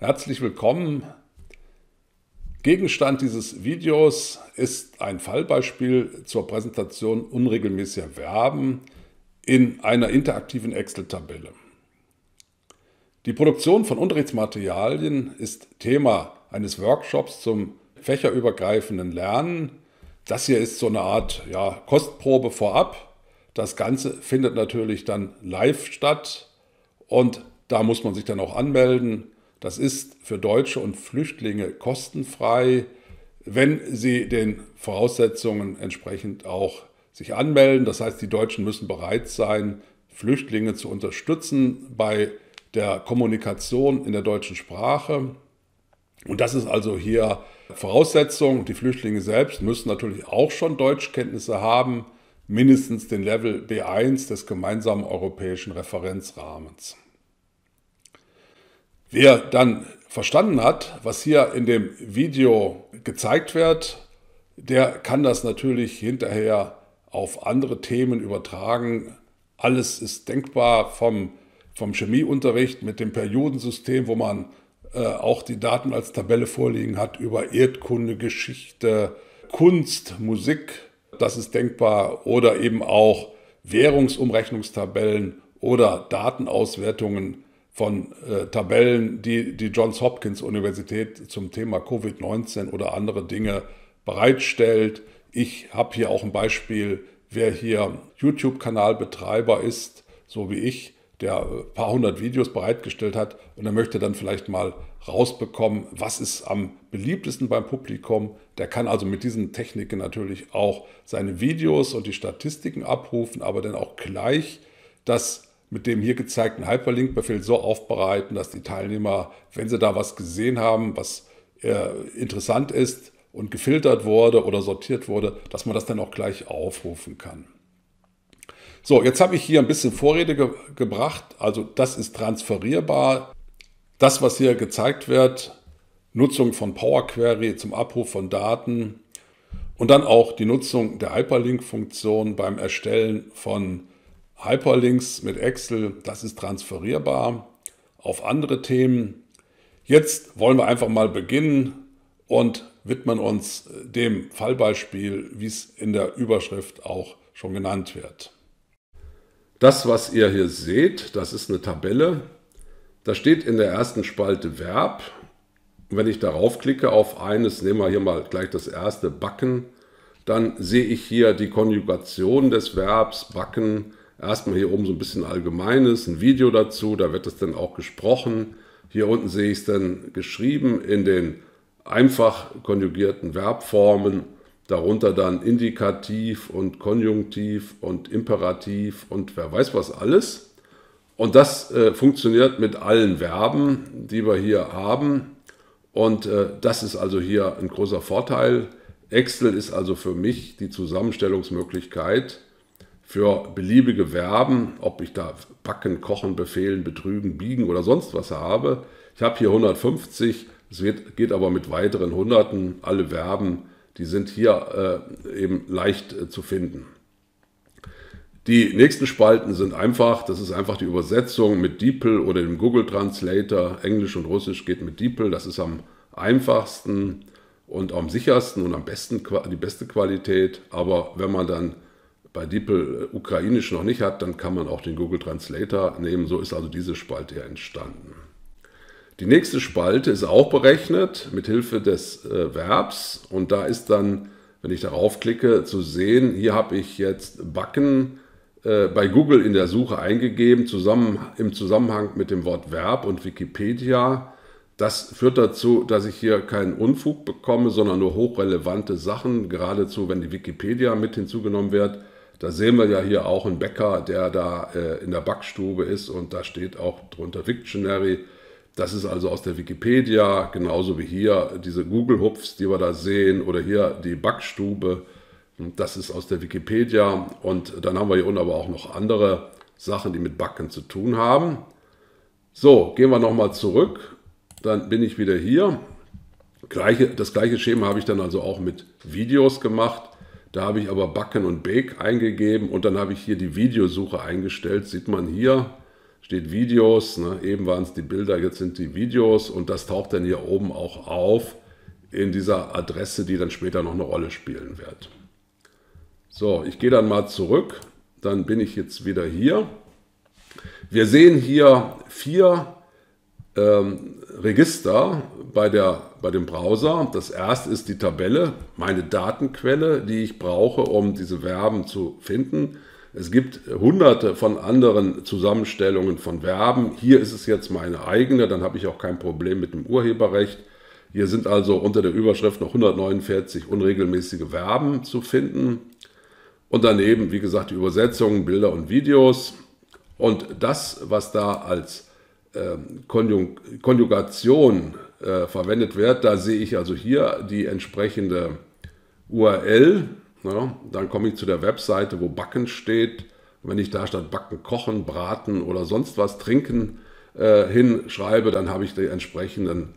Herzlich willkommen. Gegenstand dieses Videos ist ein Fallbeispiel zur Präsentation unregelmäßiger Verben in einer interaktiven Excel-Tabelle. Die Produktion von Unterrichtsmaterialien ist Thema eines Workshops zum fächerübergreifenden Lernen. Das hier ist so eine Art Kostprobe vorab. Das Ganze findet natürlich dann live statt und da muss man sich dann auch anmelden. Das ist für Deutsche und Flüchtlinge kostenfrei, wenn sie den Voraussetzungen entsprechend auch sich anmelden. Das heißt, die Deutschen müssen bereit sein, Flüchtlinge zu unterstützen bei der Kommunikation in der deutschen Sprache. Und das ist also hier Voraussetzung. Die Flüchtlinge selbst müssen natürlich auch schon Deutschkenntnisse haben, mindestens den Level B1 des gemeinsamen europäischen Referenzrahmens. Wer dann verstanden hat, was hier in dem Video gezeigt wird, der kann das natürlich hinterher auf andere Themen übertragen. Alles ist denkbar vom Chemieunterricht mit dem Periodensystem, wo man auch die Daten als Tabelle vorliegen hat über Erdkunde, Geschichte, Kunst, Musik. Das ist denkbar. Oder eben auch Währungsumrechnungstabellen oder Datenauswertungen von Tabellen, die die Johns Hopkins Universität zum Thema Covid-19 oder andere Dinge bereitstellt. Ich habe hier auch ein Beispiel, wer hier YouTube-Kanalbetreiber ist, so wie ich, der ein paar hundert Videos bereitgestellt hat und er möchte dann vielleicht mal rausbekommen, was ist am beliebtesten beim Publikum. Der kann also mit diesen Techniken natürlich auch seine Videos und die Statistiken abrufen, aber dann auch gleich das mit dem hier gezeigten Hyperlink-Befehl so aufbereiten, dass die Teilnehmer, wenn sie da was gesehen haben, was interessant ist und gefiltert wurde oder sortiert wurde, dass man das dann auch gleich aufrufen kann. So, jetzt habe ich hier ein bisschen Vorrede gebracht, also das ist transferierbar. Das, was hier gezeigt wird, Nutzung von Power Query zum Abruf von Daten und dann auch die Nutzung der Hyperlink-Funktion beim Erstellen von Hyperlinks mit Excel, das ist transferierbar auf andere Themen. Jetzt wollen wir einfach mal beginnen und widmen uns dem Fallbeispiel, wie es in der Überschrift auch schon genannt wird. Das, was ihr hier seht, das ist eine Tabelle. Da steht in der ersten Spalte Verb. Und wenn ich darauf klicke auf eines, nehmen wir hier mal gleich das erste, backen, dann sehe ich hier die Konjugation des Verbs backen. Erstmal hier oben so ein bisschen Allgemeines, ein Video dazu, da wird es dann auch gesprochen. Hier unten sehe ich es dann geschrieben in den einfach konjugierten Verbformen, darunter dann Indikativ und Konjunktiv und Imperativ und wer weiß was alles. Und das funktioniert mit allen Verben, die wir hier haben. Und das ist also hier ein großer Vorteil. Excel ist also für mich die Zusammenstellungsmöglichkeit für beliebige Verben, ob ich da backen, kochen, befehlen, betrügen, biegen oder sonst was habe. Ich habe hier 150, es geht aber mit weiteren Hunderten. Alle Verben, die sind hier eben leicht zu finden. Die nächsten Spalten sind einfach, das ist einfach die Übersetzung mit DeepL oder dem Google Translator. Englisch und Russisch geht mit DeepL, das ist am einfachsten und am sichersten und am besten, die beste Qualität. Aber wenn man dann bei DeepL Ukrainisch noch nicht hat, dann kann man auch den Google Translator nehmen. So ist also diese Spalte hier entstanden. Die nächste Spalte ist auch berechnet mit Hilfe des Verbs und da ist dann, wenn ich darauf klicke, zu sehen, hier habe ich jetzt backen bei Google in der Suche eingegeben, im Zusammenhang mit dem Wort Verb und Wikipedia. Das führt dazu, dass ich hier keinen Unfug bekomme, sondern nur hochrelevante Sachen, geradezu wenn die Wikipedia mit hinzugenommen wird. Da sehen wir ja hier auch einen Bäcker, der da in der Backstube ist und da steht auch drunter Wiktionary. Das ist also aus der Wikipedia, genauso wie hier diese Google-Hupfs, die wir da sehen, oder hier die Backstube. Das ist aus der Wikipedia und dann haben wir hier unten aber auch noch andere Sachen, die mit Backen zu tun haben. So, gehen wir nochmal zurück, dann bin ich wieder hier. Das gleiche Schema habe ich dann also auch mit Videos gemacht. Da habe ich aber Backen und Bake eingegeben und dann habe ich hier die Videosuche eingestellt. Sieht man hier, steht Videos, ne? Eben waren es die Bilder, jetzt sind die Videos und das taucht dann hier oben auch auf in dieser Adresse, die dann später noch eine Rolle spielen wird. So, ich gehe dann mal zurück, dann bin ich jetzt wieder hier. Wir sehen hier 4 Register bei dem Browser. Das erste ist die Tabelle, meine Datenquelle, die ich brauche, um diese Verben zu finden. Es gibt hunderte von anderen Zusammenstellungen von Verben. Hier ist es jetzt meine eigene, dann habe ich auch kein Problem mit dem Urheberrecht. Hier sind also unter der Überschrift noch 149 unregelmäßige Verben zu finden. Und daneben, wie gesagt, die Übersetzungen, Bilder und Videos. Und das, was da als Konjugation verwendet wird, da sehe ich also hier die entsprechende URL. Ja, dann komme ich zu der Webseite, wo Backen steht. Und wenn ich da statt Backen, Kochen, Braten oder sonst was trinken hinschreibe, dann habe ich die entsprechenden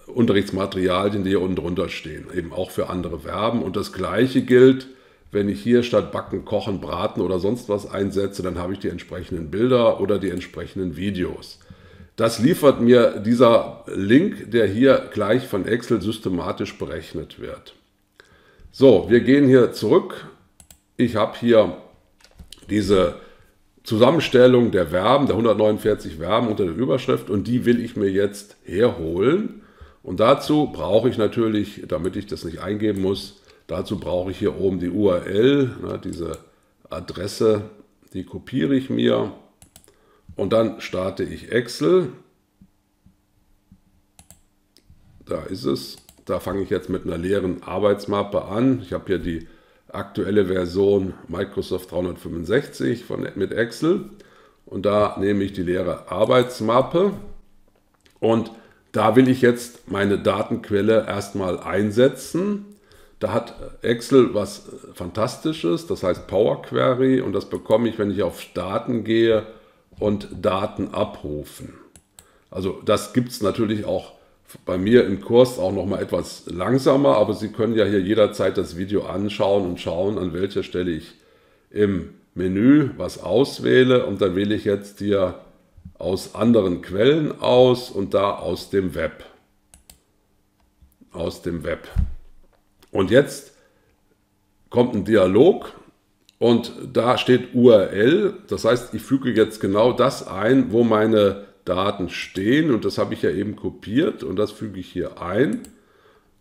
Unterrichtsmaterialien, die hier unten drunter stehen, eben auch für andere Verben. Und das Gleiche gilt, wenn ich hier statt Backen, Kochen, Braten oder sonst was einsetze, dann habe ich die entsprechenden Bilder oder die entsprechenden Videos. Das liefert mir dieser Link, der hier gleich von Excel systematisch berechnet wird. So, wir gehen hier zurück. Ich habe hier diese Zusammenstellung der Verben, der 149 Verben unter der Überschrift und die will ich mir jetzt herholen. Und dazu brauche ich natürlich, damit ich das nicht eingeben muss, dazu brauche ich hier oben die URL, diese Adresse, die kopiere ich mir und dann starte ich Excel. Da ist es. Da fange ich jetzt mit einer leeren Arbeitsmappe an. Ich habe hier die aktuelle Version Microsoft 365 mit Excel und da nehme ich die leere Arbeitsmappe und da will ich jetzt meine Datenquelle erstmal einsetzen. Da hat Excel was Fantastisches, das heißt Power Query und das bekomme ich, wenn ich auf Daten gehe und Daten abrufen. Also das gibt es natürlich auch bei mir im Kurs auch noch mal etwas langsamer, aber Sie können ja hier jederzeit das Video anschauen und schauen, an welcher Stelle ich im Menü was auswähle und dann wähle ich jetzt hier aus anderen Quellen aus und da aus dem Web. Und jetzt kommt ein Dialog und da steht URL, das heißt, ich füge jetzt genau das ein, wo meine Daten stehen und das habe ich ja eben kopiert und das füge ich hier ein.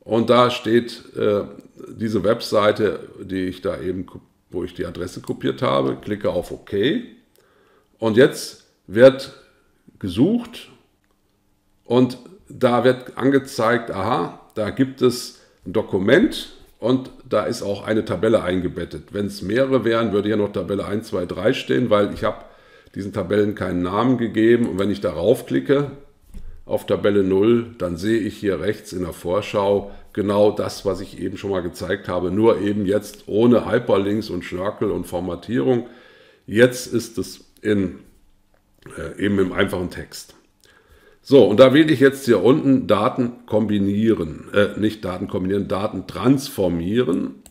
Und da steht diese Webseite, die ich da eben, wo ich die Adresse kopiert habe, klicke auf OK. Und jetzt wird gesucht und da wird angezeigt, aha, da gibt es ein Dokument und da ist auch eine Tabelle eingebettet. Wenn es mehrere wären, würde hier noch Tabelle 1, 2, 3 stehen, weil ich habe diesen Tabellen keinen Namen gegeben. Und wenn ich darauf klicke, auf Tabelle 0, dann sehe ich hier rechts in der Vorschau genau das, was ich eben schon mal gezeigt habe, nur eben jetzt ohne Hyperlinks und Schnörkel und Formatierung. Jetzt ist es eben im einfachen Text. So, und da wähle ich jetzt hier unten Daten kombinieren, nicht Daten kombinieren, Daten transformieren.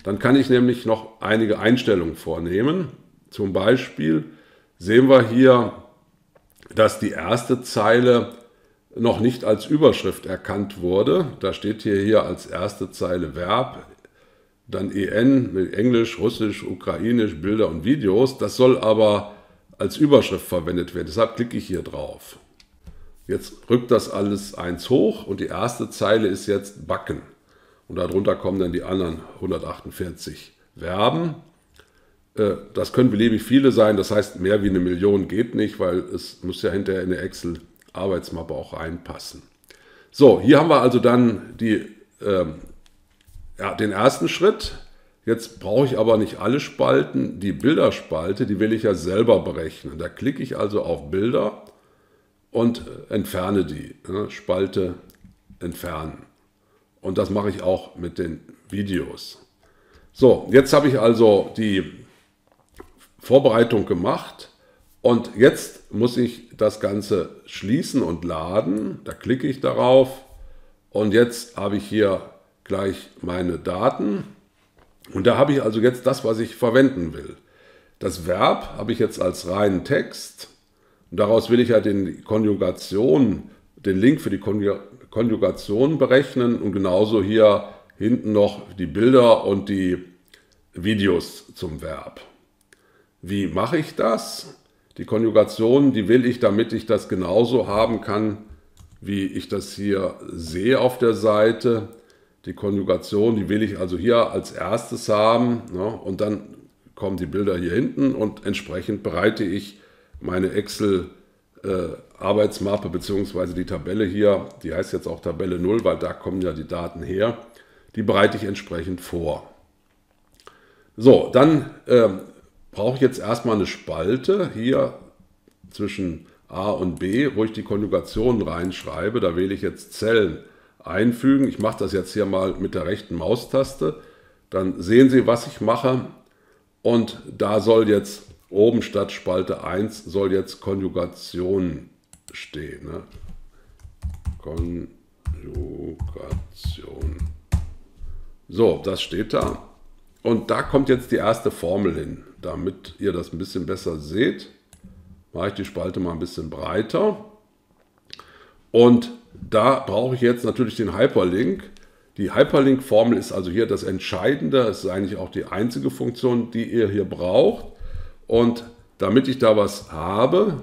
Dann kann ich nämlich noch einige Einstellungen vornehmen. Zum Beispiel sehen wir hier, dass die erste Zeile noch nicht als Überschrift erkannt wurde. Da steht hier als erste Zeile Verb, dann EN mit Englisch, Russisch, Ukrainisch, Bilder und Videos. Das soll aber als Überschrift verwendet werden. Deshalb klicke ich hier drauf. Jetzt rückt das alles eins hoch und die erste Zeile ist jetzt Backen. Und darunter kommen dann die anderen 148 Verben. Das können beliebig viele sein, das heißt mehr wie 1 Million geht nicht, weil es muss ja hinterher in eine Excel-Arbeitsmappe auch reinpassen. So, hier haben wir also dann den ersten Schritt. Jetzt brauche ich aber nicht alle Spalten. Die Bilderspalte, die will ich ja selber berechnen. Da klicke ich also auf Bilder und entferne die. Spalte entfernen. Und das mache ich auch mit den Videos. So, jetzt habe ich also die Vorbereitung gemacht und jetzt muss ich das Ganze schließen und laden. Da klicke ich darauf und jetzt habe ich hier gleich meine Daten und da habe ich also jetzt das, was ich verwenden will. das Verb habe ich jetzt als reinen Text. Und daraus will ich ja den Link für die Konjugation berechnen und genauso hier hinten noch die Bilder und die Videos zum Verb. Wie mache ich das? Die Konjugation, die will ich, damit ich das genauso haben kann, wie ich das hier sehe auf der Seite. Die Konjugation, die will ich also hier als erstes haben, ne? Und dann kommen die Bilder hier hinten und entsprechend bereite ich meine Excel-Arbeitsmappe bzw. die Tabelle hier, die heißt jetzt auch Tabelle 0, weil da kommen ja die Daten her, die bereite ich entsprechend vor. So, dann brauche ich jetzt erstmal eine Spalte hier zwischen A und B, wo ich die Konjugation reinschreibe. Da wähle ich jetzt Zellen einfügen. Ich mache das jetzt hier mal mit der rechten Maustaste. Dann sehen Sie, was ich mache. Und da soll jetzt oben statt Spalte 1 soll jetzt Konjugation stehen. Ne? Konjugation. So, das steht da. Und da kommt jetzt die erste Formel hin. Damit ihr das ein bisschen besser seht, mache ich die Spalte mal ein bisschen breiter. Und da brauche ich jetzt natürlich den Hyperlink. Die Hyperlink-Formel ist also hier das Entscheidende. Es ist eigentlich auch die einzige Funktion, die ihr hier braucht. Und damit ich da was habe,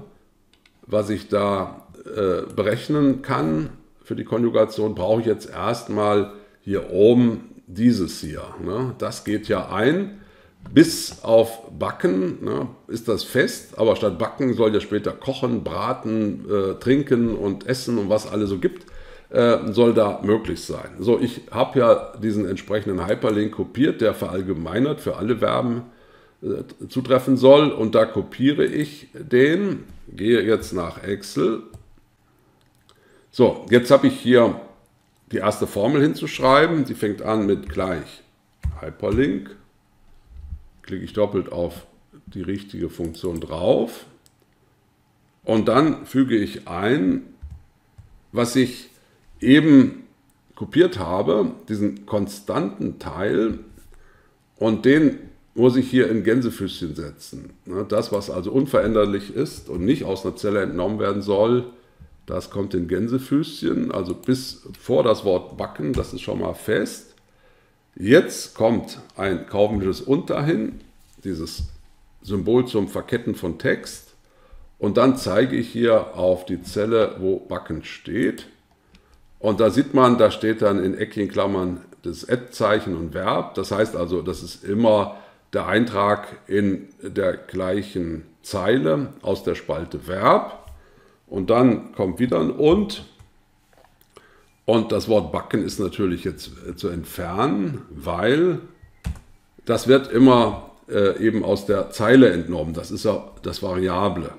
was ich da berechnen kann für die Konjugation, brauche ich jetzt erstmal hier oben dieses hier. Ne? Das geht ja ein. Bis auf Backen, ne, ist das fest, aber statt Backen soll ja später kochen, braten, trinken und essen und was alles so gibt, soll da möglich sein. So, ich habe ja diesen entsprechenden Hyperlink kopiert, der verallgemeinert für alle Verben zutreffen soll, und da kopiere ich den, gehe jetzt nach Excel. So, jetzt habe ich hier die erste Formel hinzuschreiben, die fängt an mit gleich Hyperlink. Klicke ich doppelt auf die richtige Funktion drauf und dann füge ich ein, was ich eben kopiert habe, diesen konstanten Teil, und den muss ich hier in Gänsefüßchen setzen. Das, was also unveränderlich ist und nicht aus einer Zelle entnommen werden soll, das kommt in Gänsefüßchen, also bis vor das Wort backen, das ist schon mal fest. Jetzt kommt ein kaufmännisches Und dahin, dieses Symbol zum Verketten von Text, und dann zeige ich hier auf die Zelle, wo Backen steht, und da sieht man, da steht dann in eckigen Klammern das Ad-Zeichen und Verb, das heißt also, das ist immer der Eintrag in der gleichen Zeile aus der Spalte Verb, und dann kommt wieder ein Und das Wort Backen ist natürlich jetzt zu entfernen, weil das wird immer eben aus der Zeile entnommen. Das ist ja das Variable.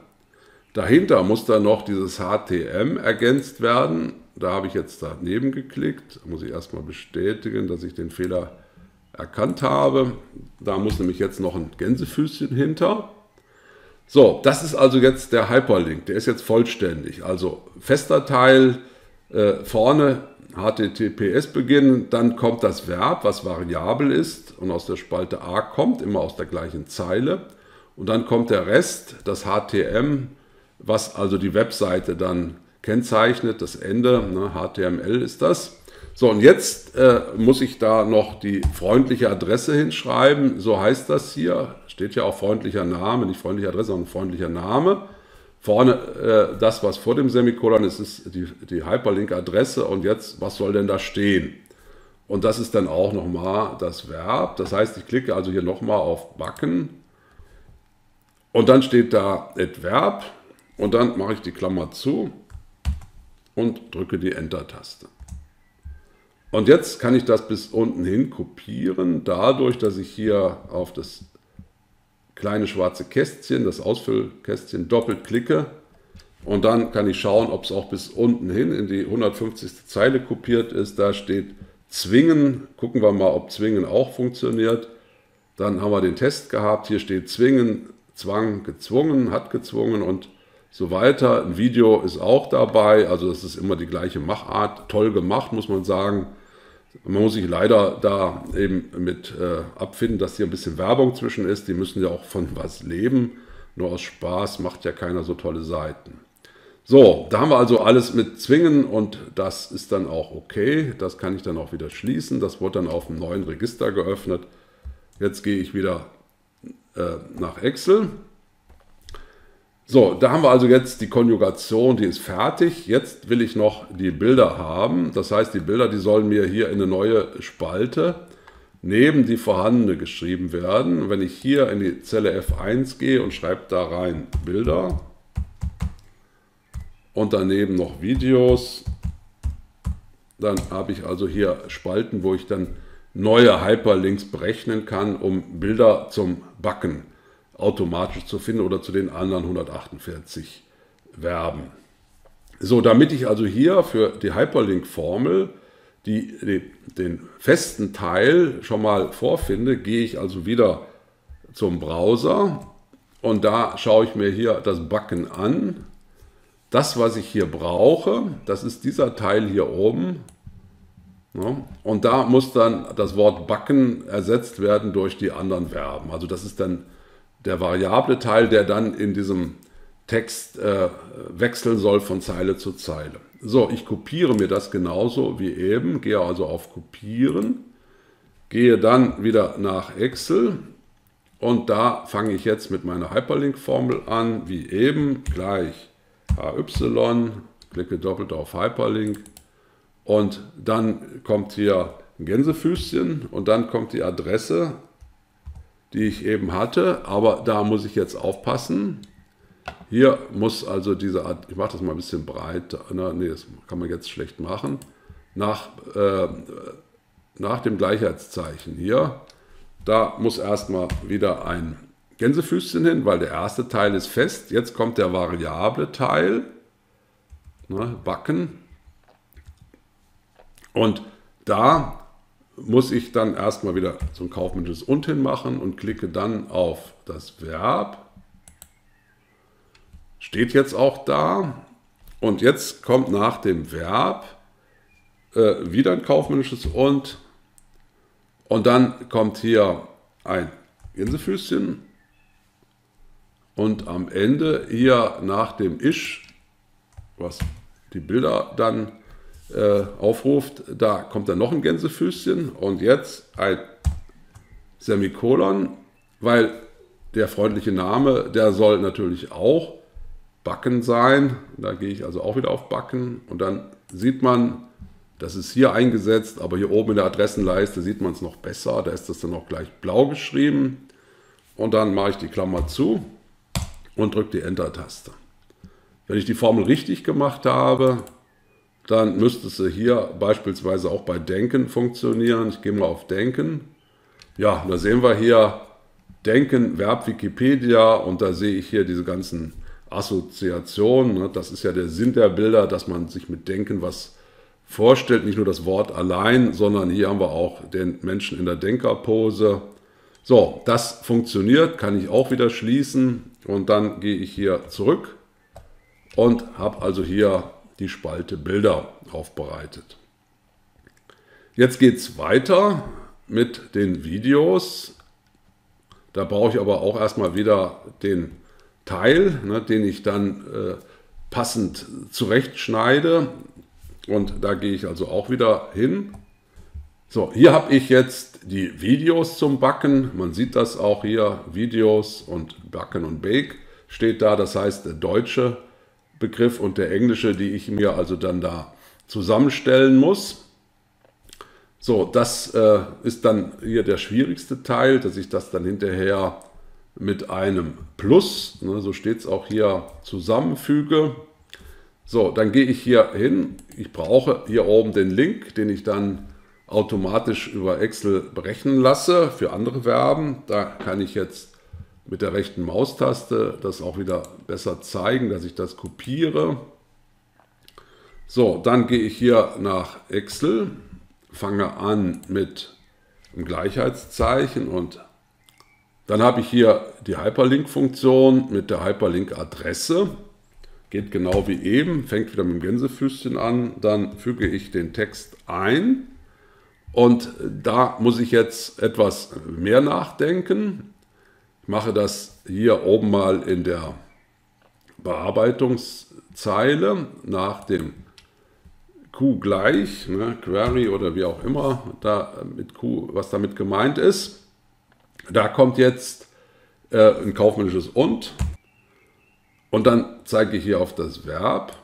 Dahinter muss dann noch dieses HTM ergänzt werden. Da habe ich jetzt daneben geklickt. Da muss ich erstmal bestätigen, dass ich den Fehler erkannt habe. Da muss nämlich jetzt noch ein Gänsefüßchen hinter. So, das ist also jetzt der Hyperlink. Der ist jetzt vollständig. Also fester Teil, vorne HTTPS beginnen, dann kommt das Verb, was variabel ist und aus der Spalte A kommt, immer aus der gleichen Zeile. Und dann kommt der Rest, das HTM, was also die Webseite dann kennzeichnet, das Ende, ne, HTML ist das. So, und jetzt muss ich da noch die freundliche Adresse hinschreiben, so heißt das hier, steht ja auch freundlicher Name, nicht freundliche Adresse, sondern freundlicher Name. Vorne das, was vor dem Semikolon ist, ist die Hyperlink-Adresse, und jetzt, was soll denn da stehen? Und das ist dann auch nochmal das Verb, das heißt, ich klicke also hier nochmal auf Backen und dann steht da Adverb und dann mache ich die Klammer zu und drücke die Enter-Taste. Und jetzt kann ich das bis unten hin kopieren, dadurch, dass ich hier auf das kleine schwarze Kästchen, das Ausfüllkästchen, doppelt klicke, und dann kann ich schauen, ob es auch bis unten hin in die 150. Zeile kopiert ist. Da steht zwingen, gucken wir mal, ob zwingen auch funktioniert. Dann haben wir den Test gehabt, hier steht zwingen, zwang, gezwungen, hat gezwungen und so weiter. Ein Video ist auch dabei, also das ist immer die gleiche Machart, toll gemacht, muss man sagen. Man muss sich leider da eben mit abfinden, dass hier ein bisschen Werbung zwischen ist. Die müssen ja auch von was leben. Nur aus Spaß macht ja keiner so tolle Seiten. So, da haben wir also alles mit Zwingen und das ist dann auch okay. Das kann ich dann auch wieder schließen. Das wurde dann auf einem neuen Register geöffnet. Jetzt gehe ich wieder nach Excel. So, da haben wir also jetzt die Konjugation, die ist fertig. Jetzt will ich noch die Bilder haben. Das heißt, die Bilder, die sollen mir hier in eine neue Spalte neben die vorhandene geschrieben werden. Wenn ich hier in die Zelle F1 gehe und schreibe da rein Bilder und daneben noch Videos, dann habe ich also hier Spalten, wo ich dann neue Hyperlinks berechnen kann, um Bilder zum Backen automatisch zu finden oder zu den anderen 148 Verben. So, damit ich also hier für die Hyperlink-Formel den festen Teil schon mal vorfinde, gehe ich also wieder zum Browser und da schaue ich mir hier das Backen an. Das, was ich hier brauche, das ist dieser Teil hier oben. Ja, und da muss dann das Wort Backen ersetzt werden durch die anderen Verben. Also das ist dann der variable Teil, der dann in diesem Text wechseln soll von Zeile zu Zeile. So, ich kopiere mir das genauso wie eben, gehe also auf Kopieren, gehe dann wieder nach Excel und da fange ich jetzt mit meiner Hyperlink-Formel an, wie eben, gleich HY, klicke doppelt auf Hyperlink und dann kommt hier ein Gänsefüßchen und dann kommt die Adresse, die ich eben hatte, aber da muss ich jetzt aufpassen. Hier muss also diese Art, ich mache das mal ein bisschen breiter, nee, das kann man jetzt schlecht machen, nach dem Gleichheitszeichen hier, da muss erstmal wieder ein Gänsefüßchen hin, weil der erste Teil ist fest. Jetzt kommt der variable Teil, Backen, und da muss ich dann erstmal wieder so ein kaufmännisches Und hin machen und klicke dann auf das Verb. Steht jetzt auch da. Und jetzt kommt nach dem Verb wieder ein kaufmännisches Und. Und dann kommt hier ein Gänsefüßchen. Und am Ende hier nach dem Isch, was die Bilder dann aufruft, da kommt dann noch ein Gänsefüßchen und jetzt ein Semikolon, weil der freundliche Name, der soll natürlich auch Backen sein. Da gehe ich also auch wieder auf Backen und dann sieht man, das ist hier eingesetzt, aber hier oben in der Adressenleiste sieht man es noch besser. Da ist das dann auch gleich blau geschrieben und dann mache ich die Klammer zu und drücke die Enter-Taste. Wenn ich die Formel richtig gemacht habe, dann müsste sie hier beispielsweise auch bei Denken funktionieren. Ich gehe mal auf Denken. Ja, da sehen wir hier Denken, Verb Wikipedia und da sehe ich hier diese ganzen Assoziationen. Das ist ja der Sinn der Bilder, dass man sich mit Denken was vorstellt, nicht nur das Wort allein, sondern hier haben wir auch den Menschen in der Denkerpose. So, das funktioniert, kann ich auch wieder schließen und dann gehe ich hier zurück und habe also hier die Spalte Bilder aufbereitet. Jetzt geht es weiter mit den Videos. Da brauche ich aber auch erstmal wieder den Teil, den ich dann passend zurechtschneide. Und da gehe ich also auch wieder hin. So, hier habe ich jetzt die Videos zum Backen. Man sieht das auch hier, Videos und Backen und Bake steht da. Das heißt, der deutsche Begriff und der englische, die ich mir also dann da zusammenstellen muss. So, das ist dann hier der schwierigste Teil, dass ich das dann hinterher mit einem Plus, so steht es auch hier, zusammenfüge. So, dann gehe ich hier hin. Ich brauche hier oben den Link, den ich dann automatisch über Excel berechnen lasse für andere Verben. Da kann ich jetzt mit der rechten Maustaste das auch wieder besser zeigen, dass ich das kopiere. So, dann gehe ich hier nach Excel, fange an mit einem Gleichheitszeichen und dann habe ich hier die Hyperlink-Funktion mit der Hyperlink-Adresse. Geht genau wie eben, fängt wieder mit dem Gänsefüßchen an. Dann füge ich den Text ein Und da muss ich jetzt etwas mehr nachdenken. Ich mache das hier oben mal in der Bearbeitungszeile nach dem Q gleich, ne, Query oder wie auch immer, da mit Q, was damit gemeint ist. Da kommt jetzt ein kaufmännisches und dann zeige ich hier auf das Verb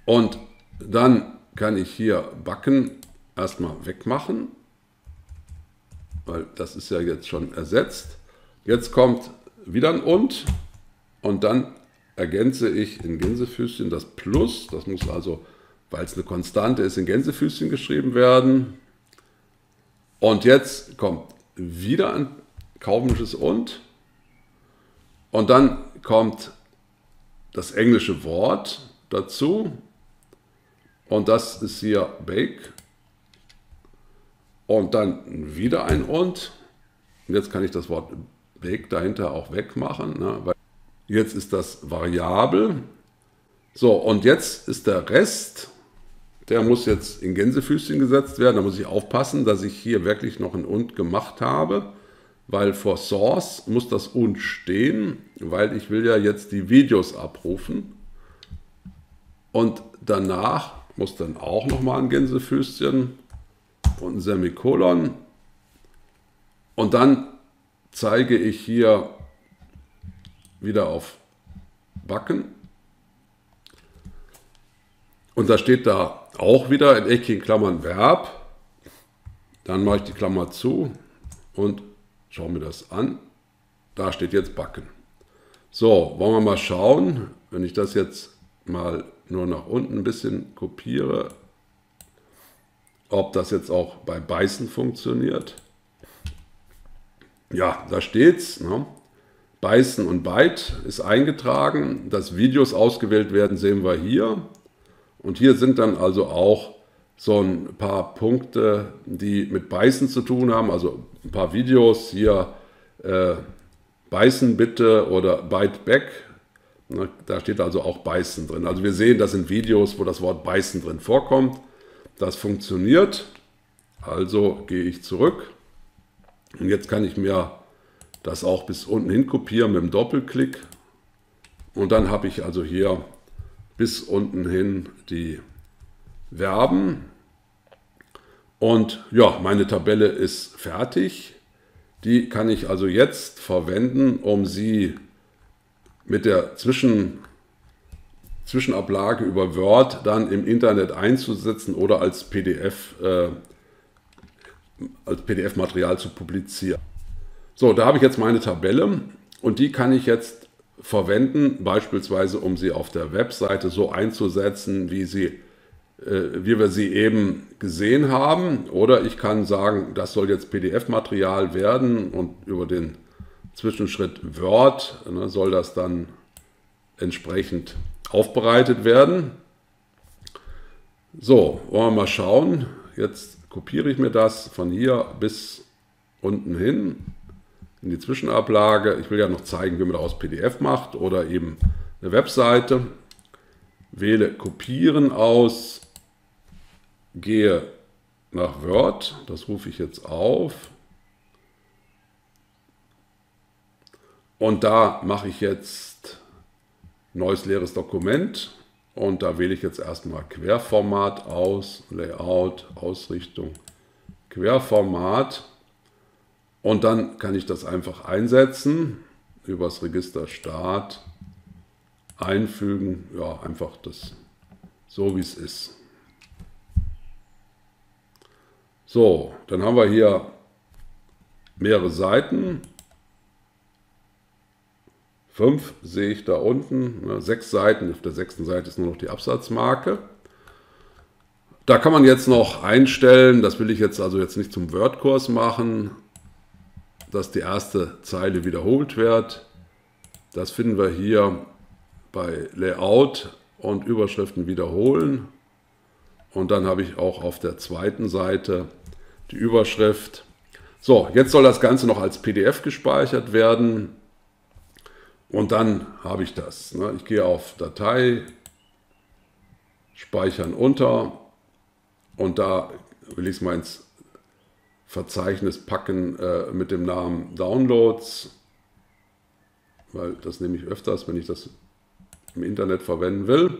und dann kann ich hier backen erstmal wegmachen, weil das ist ja jetzt schon ersetzt. Jetzt kommt wieder ein und dann ergänze ich in Gänsefüßchen das Plus. Das muss also, weil es eine Konstante ist, in Gänsefüßchen geschrieben werden. Und jetzt kommt wieder ein kaufmännisches und dann kommt das englische Wort dazu. Und das ist hier bake. Und dann wieder ein und. Und jetzt kann ich das Wort bake dahinter auch wegmachen, ne, weil jetzt ist das variabel. So, und jetzt ist der Rest, der muss jetzt in Gänsefüßchen gesetzt werden. Da muss ich aufpassen, dass ich hier wirklich noch ein und gemacht habe, weil vor Source muss das und stehen, weil ich will ja jetzt die Videos abrufen. Und danach muss dann auch nochmal ein Gänsefüßchen und ein Semikolon. Und dann zeige ich hier wieder auf Backen. Und da steht da auch wieder in eckigen Klammern Verb. Dann mache ich die Klammer zu und schaue mir das an. Da steht jetzt Backen. So, wollen wir mal schauen, wenn ich das jetzt mal nur nach unten ein bisschen kopiere, ob das jetzt auch bei Beißen funktioniert. Ja, da steht's, ne? Beißen und Byte ist eingetragen. Dass Videos ausgewählt werden, sehen wir hier. Und hier sind dann also auch so ein paar Punkte, die mit Beißen zu tun haben. Also ein paar Videos hier, Beißen bitte oder Byte back. Da steht also auch Beißen drin. Also wir sehen, das sind Videos, wo das Wort Beißen drin vorkommt. Das funktioniert. Also gehe ich zurück. Und jetzt kann ich mir das auch bis unten hin kopieren mit dem Doppelklick. Und dann habe ich also hier bis unten hin die Verben. Und ja, meine Tabelle ist fertig. Die kann ich also jetzt verwenden, um sie mit der Zwischenablage über Word dann im Internet einzusetzen oder als PDF-Material zu publizieren. So, da habe ich jetzt meine Tabelle und die kann ich jetzt verwenden, beispielsweise um sie auf der Webseite so einzusetzen, wie wir sie eben gesehen haben. Oder ich kann sagen, das soll jetzt PDF-Material werden und über den Zwischenschritt Word soll das dann entsprechend aufbereitet werden. So, wollen wir mal schauen. Jetzt kopiere ich mir das von hier bis unten hin in die Zwischenablage. Ich will ja noch zeigen, wie man daraus PDF macht oder eben eine Webseite. Wähle Kopieren aus, gehe nach Word, das rufe ich jetzt auf. Und da mache ich jetzt neues leeres Dokument und da wähle ich jetzt erstmal Querformat aus, Layout, Ausrichtung, Querformat. Und dann kann ich das einfach einsetzen, übers Register Start, einfügen, ja, einfach das so wie es ist. So, dann haben wir hier mehrere Seiten. 5 sehe ich da unten, 6 Seiten, auf der 6. Seite ist nur noch die Absatzmarke. Da kann man jetzt noch einstellen, das will ich jetzt also jetzt nicht zum Word-Kurs machen, dass die erste Zeile wiederholt wird. Das finden wir hier bei Layout und Überschriften wiederholen. Und dann habe ich auch auf der zweiten Seite die Überschrift. So, jetzt soll das Ganze noch als PDF gespeichert werden. Und dann habe ich das. Ich gehe auf Datei, Speichern unter Und da will ich es mal ins Verzeichnis packen mit dem Namen Downloads, weil das nehme ich öfters, wenn ich das im Internet verwenden will.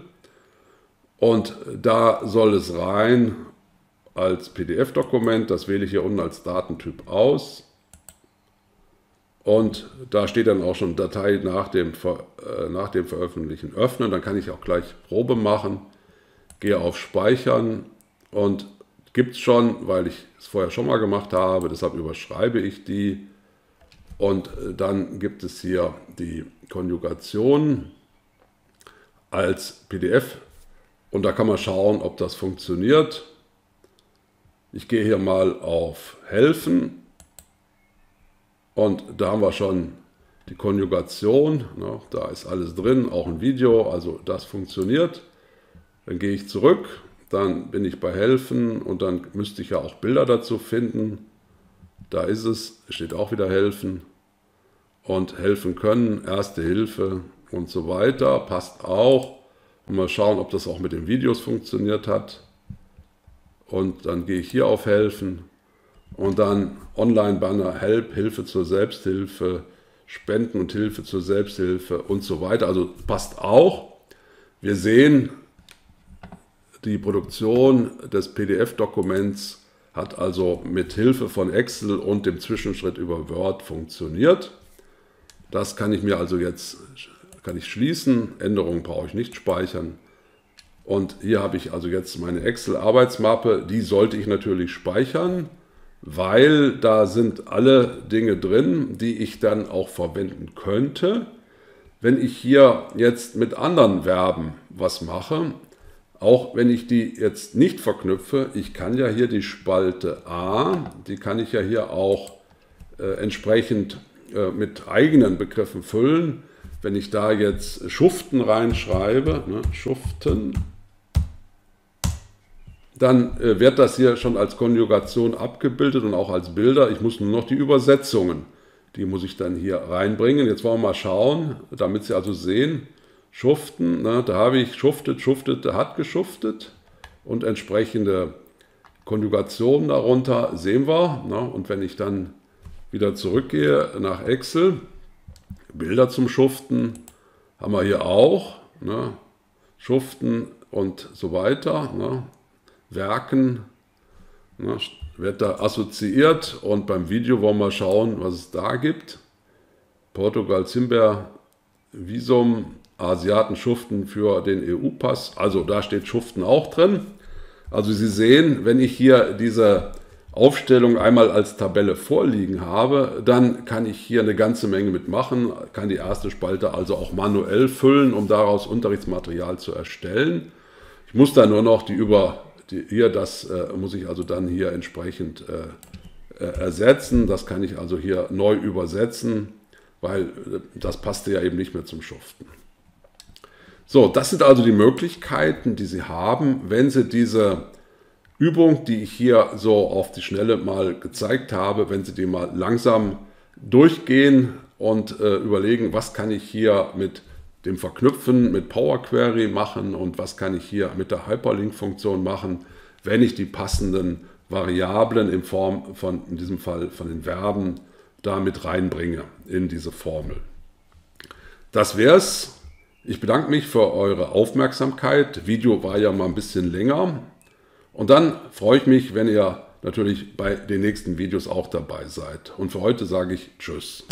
Und da soll es rein als PDF-Dokument, das wähle ich hier unten als Datentyp aus. Und da steht dann auch schon Datei nach dem Veröffentlichen öffnen. Dann kann ich auch gleich Probe machen, gehe auf Speichern und gibt es schon, weil ich es vorher schon mal gemacht habe, deshalb überschreibe ich die. Und dann gibt es hier die Konjugation als PDF und da kann man schauen, ob das funktioniert. Ich gehe hier mal auf Helfen und da haben wir schon die Konjugation. Da ist alles drin, auch ein Video, also das funktioniert. Dann gehe ich zurück, dann bin ich bei Helfen und dann müsste ich ja auch Bilder dazu finden. Da ist es, steht auch wieder Helfen und helfen können, Erste Hilfe und so weiter, passt auch. Und mal schauen, ob das auch mit den Videos funktioniert hat. Und dann gehe ich hier auf Helfen und dann Online-Banner, Help, Hilfe zur Selbsthilfe, Spenden und Hilfe zur Selbsthilfe und so weiter. Also passt auch. Wir sehen, die Produktion des PDF-Dokuments hat also mit Hilfe von Excel und dem Zwischenschritt über Word funktioniert. Das kann ich mir also jetzt schließen. Änderungen brauche ich nicht speichern. Und hier habe ich also jetzt meine Excel-Arbeitsmappe. Die sollte ich natürlich speichern, weil da sind alle Dinge drin, die ich dann auch verwenden könnte. Wenn ich hier jetzt mit anderen Verben was mache, auch wenn ich die jetzt nicht verknüpfe, ich kann ja hier die Spalte A, die kann ich ja hier auch entsprechend mit eigenen Begriffen füllen. Wenn ich da jetzt schuften reinschreibe, schuften, dann wird das hier schon als Konjugation abgebildet und auch als Bilder. Ich muss nur noch die Übersetzungen, die muss ich dann hier reinbringen. Jetzt wollen wir mal schauen, damit Sie also sehen, schuften, da habe ich schuftet, schuftete, hat geschuftet und entsprechende Konjugationen darunter sehen wir. Und wenn ich dann wieder zurückgehe nach Excel, Bilder zum Schuften haben wir hier auch, Schuften und so weiter, Werken, wird da assoziiert und beim Video wollen wir schauen, was es da gibt. Portugal, Zimber, Visum, Asiaten schuften für den EU-Pass, also da steht Schuften auch drin. Also Sie sehen, wenn ich hier diese Aufstellung einmal als Tabelle vorliegen habe, dann kann ich hier eine ganze Menge mitmachen, kann die erste Spalte also auch manuell füllen, um daraus Unterrichtsmaterial zu erstellen. Ich muss dann nur noch das muss ich also dann hier entsprechend ersetzen. Das kann ich also hier neu übersetzen, weil das passte ja eben nicht mehr zum Schuften. So, das sind also die Möglichkeiten, die Sie haben, wenn Sie diese Übung, die ich hier so auf die Schnelle mal gezeigt habe, wenn Sie die mal langsam durchgehen und überlegen, was kann ich hier mit dem Verknüpfen mit Power Query machen und was kann ich hier mit der Hyperlink-Funktion machen, wenn ich die passenden Variablen in Form von, in diesem Fall von den Verben, da mit reinbringe in diese Formel. Das wäre es. Ich bedanke mich für eure Aufmerksamkeit. Video war ja mal ein bisschen länger. Und dann freue ich mich, wenn ihr natürlich bei den nächsten Videos auch dabei seid. Und für heute sage ich Tschüss.